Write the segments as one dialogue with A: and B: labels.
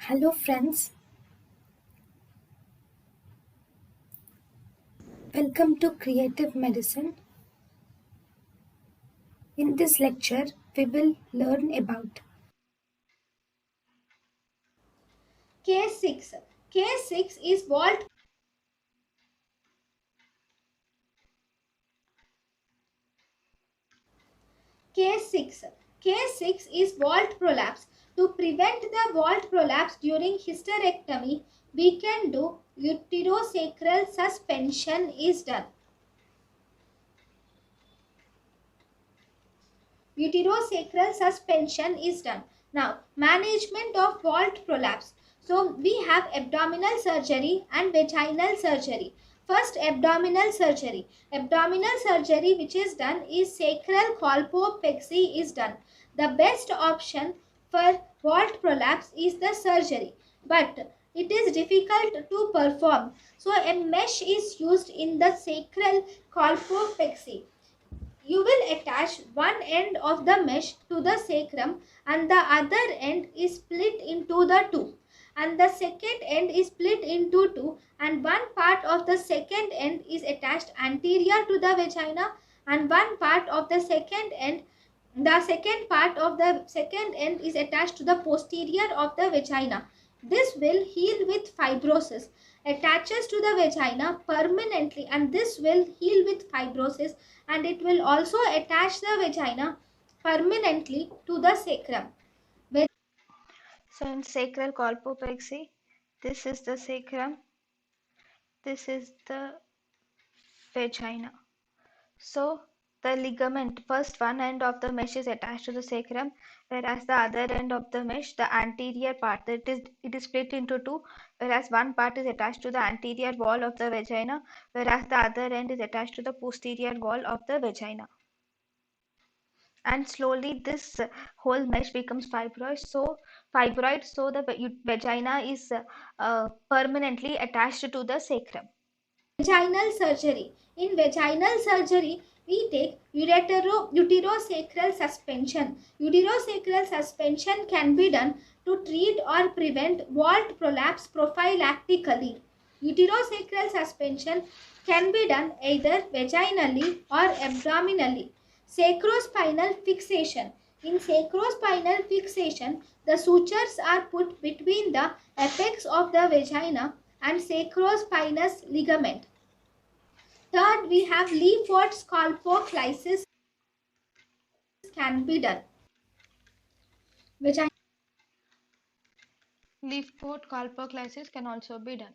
A: Hello, friends. Welcome to Creative Medicine. In this lecture, we will learn about
B: Case 6. Case 6 is Vault. Case 6. Case 6 is Vault Prolapse. To prevent the Vault Prolapse during hysterectomy, we can do uterosacral suspension is done. Uterosacral suspension is done. Now, management of Vault Prolapse. So, we have abdominal surgery and vaginal surgery. First, abdominal surgery. Abdominal surgery which is done is sacral colpopexy is done. The best option for Vault Prolapse is the surgery, but it is difficult to perform. So, a mesh is used in the sacral colpopexy. You will attach one end of the mesh to the sacrum and the other end is split into the two, and the second end is split into two, and one part of the second end is attached anterior to the vagina, and one part of the second part of the second end is attached to the posterior of the vagina. This will heal with fibrosis, attaches to the vagina permanently, and this will heal with fibrosis, and it will also attach the vagina permanently to the sacrum.
C: So in sacral colpopexy, this is the sacrum, this is the vagina. So the ligament, first one end of the mesh is attached to the sacrum, whereas the other end of the mesh, the anterior part, it is split into two, whereas one part is attached to the anterior wall of the vagina, whereas the other end is attached to the posterior wall of the vagina. And slowly this whole mesh becomes fibroid, so the vagina is permanently attached to the sacrum.
B: Vaginal surgery. In vaginal surgery, we take uterosacral suspension. Uterosacral suspension can be done to treat or prevent vault prolapse prophylactically. Uterosacral suspension can be done either vaginally or abdominally. Sacrospinal fixation. In sacrospinal fixation, the sutures are put between the apex of the vagina and sacrospinous ligament. Third, we have Leaford scalpoclysis can be done.
C: Leaf-port colpoclysis can also be done.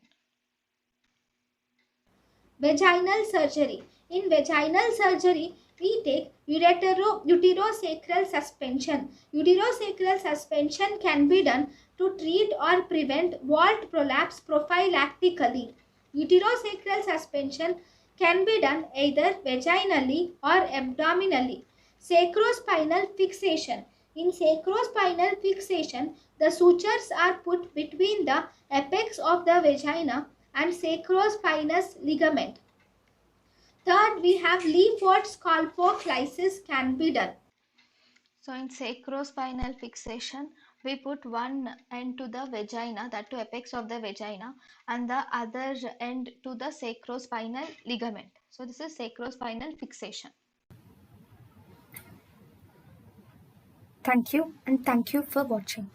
B: Vaginal surgery. In vaginal surgery, we take uterosacral suspension. Uterosacral suspension can be done to treat or prevent vault prolapse prophylactically. Uterosacral suspension can be done either vaginally or abdominally. Sacrospinal fixation. In sacrospinal fixation, the sutures are put between the apex of the vagina and sacrospinous ligament. Third, we have Leaford scalpoclysis can be done.
C: So in sacrospinal fixation, we put one end to the vagina, that to apex of the vagina, and the other end to the sacrospinal ligament. So this is sacrospinal fixation.
A: thank you and thank you for watching.